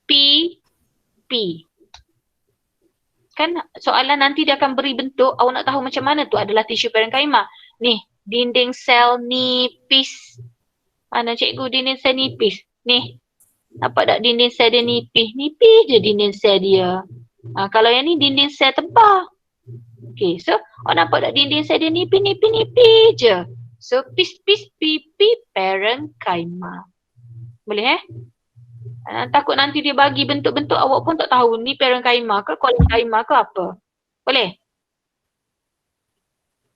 P. Kan soalan nanti dia akan beri bentuk, awak nak tahu macam mana tu adalah tisu parenchyma. Ni, dinding sel nipis. Mana cikgu dinding sel nipis? Ni. Nampak tak dinding sel dia nipis? Nipis je dinding sel dia. Kalau yang ni dinding sel tebal. Okay, so awak nampak tak dinding sel dia nipis je. So pis parenchyma. Boleh takut nanti dia bagi bentuk-bentuk awak pun tak tahu ni parenchyma ke cholenchyma ke apa. Boleh?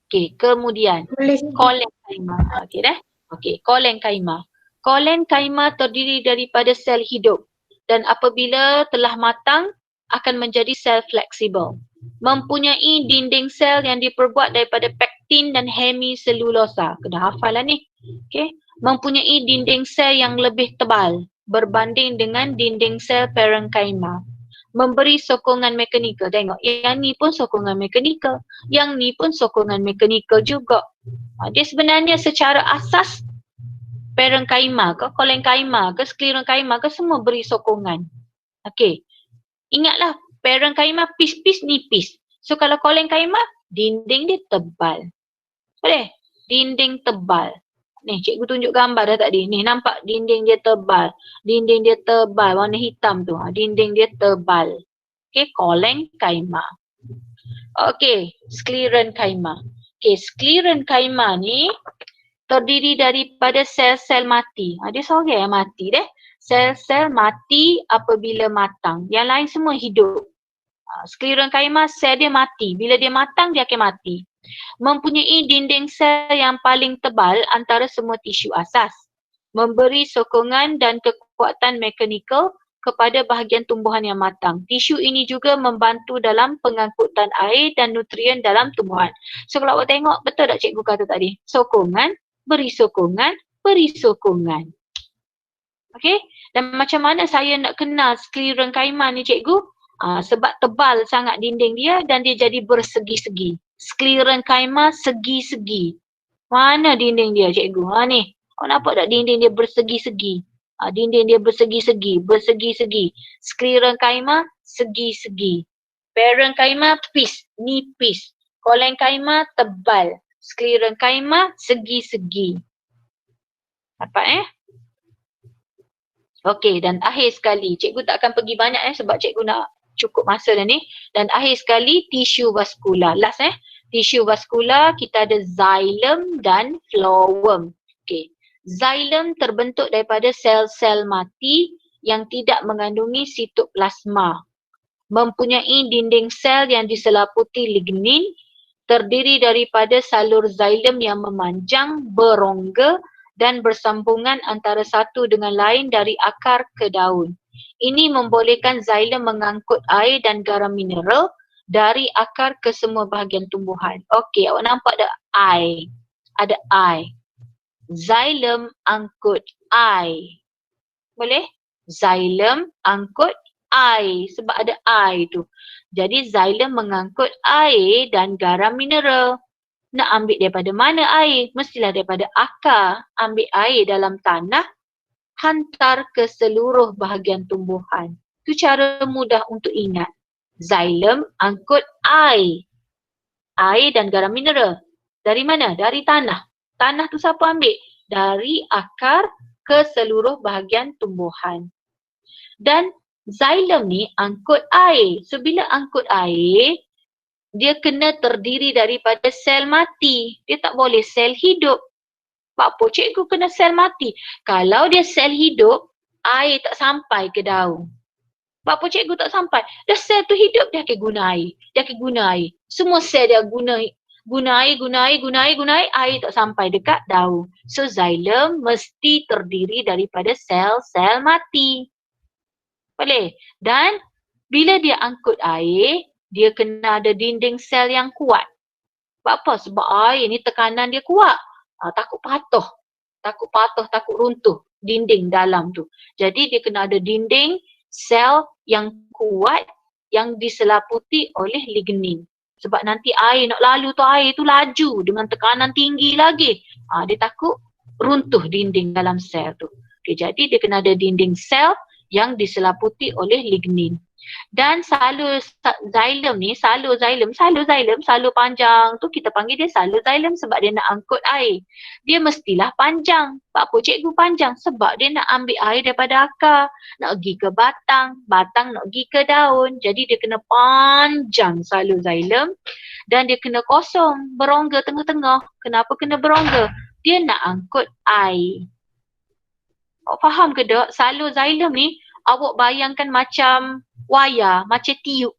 Okay, kemudian cholenchyma. Okay dah? Okay, cholenchyma. Cholenchyma terdiri daripada sel hidup dan apabila telah matang akan menjadi sel fleksibel. Mempunyai dinding sel yang diperbuat daripada pektin dan hemiselulosa. Kena hafal lah ni. Okay. Mempunyai dinding sel yang lebih tebal berbanding dengan dinding sel parenchyma. Memberi sokongan mekanikal. Tengok, yang ni pun sokongan mekanikal. Yang ni pun sokongan mekanikal juga. Dia sebenarnya secara asas parenchyma ke, cholenchyma ke, sclerenchyma ke semua beri sokongan. Okey. Ingatlah parenchyma pis nipis. So kalau cholenchyma dinding dia tebal. Boleh? Dinding tebal. Ni cikgu tunjuk gambar dah tadi. Ni nampak dinding dia tebal. Dinding dia tebal warna hitam tu. Dinding dia tebal. Okey, cholenchyma. Okey, sclerenchyma. Okey, sclerenchyma ni terdiri daripada sel-sel mati. Dia seorang yang mati deh. Sel-sel mati apabila matang. Yang lain semua hidup. Sclerenchyma sel dia mati. Bila dia matang dia akan mati. Mempunyai dinding sel yang paling tebal antara semua tisu asas. Memberi sokongan dan kekuatan mekanikal kepada bahagian tumbuhan yang matang. Tisu ini juga membantu dalam pengangkutan air dan nutrien dalam tumbuhan. So kalau awak tengok, betul tak cikgu kata tadi? Sokongan, beri sokongan. Okey, dan macam mana saya nak kenal skleron kaima ni cikgu? Sebab tebal sangat dinding dia dan dia jadi bersegi-segi. Skleron kaima segi-segi. Mana dinding dia cikgu? Ni. Kau nampak tak dinding dia bersegi-segi? Dinding dia bersegi-segi. Skleron kaima segi-segi. Parenchyma nipis. Cholenchyma tebal. Skleron kaima segi-segi. Dapat Okey, dan akhir sekali, cikgu tak akan pergi banyak sebab cikgu nak cukup masa dah ni. Dan akhir sekali, tisu vaskular. Last tisu vaskular kita ada xylem dan phloem. Okey, xylem terbentuk daripada sel-sel mati yang tidak mengandungi sitoplasma. Mempunyai dinding sel yang diselaputi lignin, terdiri daripada salur xylem yang memanjang, berongga dan bersambungan antara satu dengan lain dari akar ke daun. Ini membolehkan xylem mengangkut air dan garam mineral dari akar ke semua bahagian tumbuhan. Okey, awak nampak tak I? Ada I. Xylem angkut air. Boleh? Xylem angkut air sebab ada I tu. Jadi xylem mengangkut air dan garam mineral. Nak ambil daripada mana air? Mestilah daripada akar. Ambil air dalam tanah, hantar ke seluruh bahagian tumbuhan. Itu cara mudah untuk ingat. Xylem angkut air. Air dan garam mineral. Dari mana? Dari tanah. Tanah tu siapa ambil? Dari akar ke seluruh bahagian tumbuhan. Dan xylem ni angkut air. So bila angkut air, dia kena terdiri daripada sel mati. Dia tak boleh sel hidup. Apa cikgu kena sel mati? Kalau dia sel hidup, air tak sampai ke daun. Apa cikgu tak sampai? Dah sel tu hidup, dia akan guna air. Semua sel dia guna air, air tak sampai dekat daun. So xylem mesti terdiri daripada sel-sel mati. Boleh? Dan bila dia angkut air, dia kena ada dinding sel yang kuat. Sebab apa? Sebab air ni tekanan dia kuat. Takut patah, takut runtuh dinding dalam tu. Jadi dia kena ada dinding sel yang kuat yang diselaputi oleh lignin. Sebab nanti air nak lalu tu, air tu laju dengan tekanan tinggi lagi. Dia takut runtuh dinding dalam sel tu. Okay, jadi dia kena ada dinding sel yang diselaputi oleh lignin. Dan salur panjang tu kita panggil dia salur xylem sebab dia nak angkut air. Dia mestilah panjang. Apa cikgu panjang? Sebab dia nak ambil air daripada akar, nak pergi ke batang nak pergi ke daun. Jadi dia kena panjang salur xylem dan dia kena kosong, berongga tengah-tengah. Kenapa kena berongga? Dia nak angkut air. Awak faham ke tak? Salur xylem ni awak bayangkan macam wayar, macam tiup,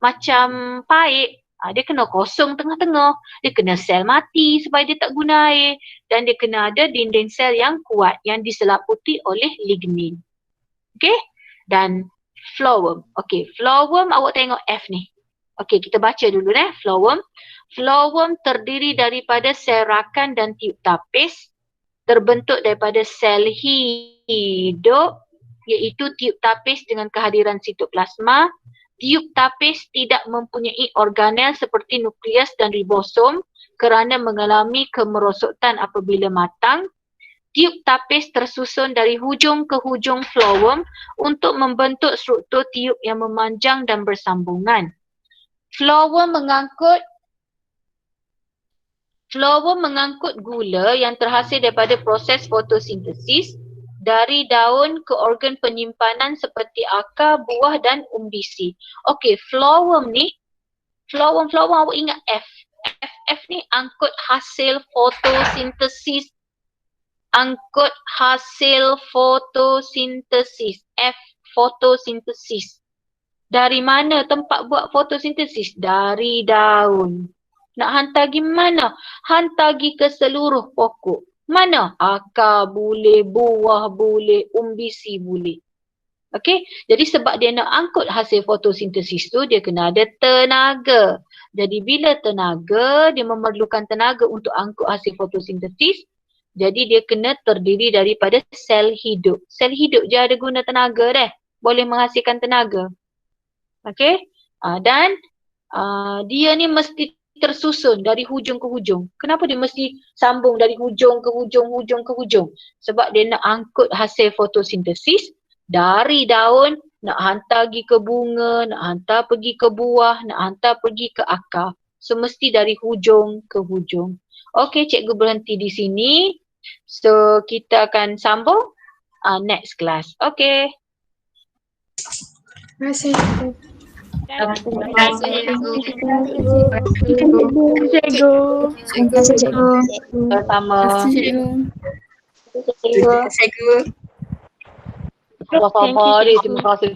macam paip. Dia kena kosong tengah-tengah. Dia kena sel mati supaya dia tak guna air. Dan dia kena ada dinding sel yang kuat yang diselaputi oleh lignin. Okey? Dan phloem. Okey, phloem awak tengok F ni. Okey, kita baca dulu phloem. Phloem terdiri daripada sel rakan dan tiup tapis. Terbentuk daripada sel hidup, iaitu tiup tapis dengan kehadiran sitoplasma. Tiup tapis tidak mempunyai organel seperti nukleus dan ribosom kerana mengalami kemerosotan apabila matang. Tiup tapis tersusun dari hujung ke hujung phloem untuk membentuk struktur tiup yang memanjang dan bersambungan. Phloem mengangkut gula yang terhasil daripada proses fotosintesis dari daun ke organ penyimpanan seperti akar, buah dan umbisi. Okey, phloem ni, phloem awak ingat F. F ni angkut hasil fotosintesis. Angkut hasil fotosintesis. F, fotosintesis. Dari mana tempat buat fotosintesis? Dari daun. Nak hantar pergi mana? Hantar pergi ke seluruh pokok. Mana? Akar boleh, buah boleh, umbisi boleh. Okey, jadi sebab dia nak angkut hasil fotosintesis tu, dia kena ada tenaga. Jadi bila tenaga, dia memerlukan tenaga untuk angkut hasil fotosintesis. Jadi dia kena terdiri daripada sel hidup. Sel hidup je ada guna tenaga dah. Boleh menghasilkan tenaga. Okey? Dan dia ni mesti tersusun dari hujung ke hujung. Kenapa dia mesti sambung dari hujung ke hujung ke hujung? Sebab dia nak angkut hasil fotosintesis dari daun, nak hantar pergi ke bunga, nak hantar pergi ke buah, nak hantar pergi ke akar. So mesti dari hujung ke hujung. Okey, cikgu berhenti di sini. So kita akan sambung next class. Okey. Terima kasih. Sama-sama. Sama-sama dia. Terima kasih.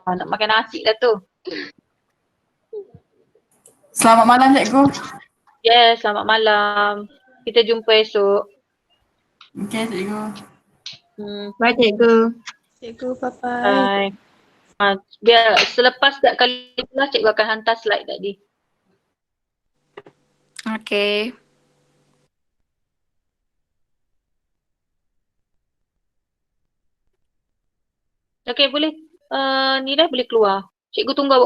Nak makan nasi dah tu. Selamat malam cikgu. Yes, selamat malam. Kita jumpa esok. Okey cikgu. Bye cikgu. Cikgu, bye-bye. Bye. Biar selepas tak kali kelas cikgu akan hantar slide tadi. Okay. Okey, boleh. Ni dah boleh keluar. Cikgu tunggu awak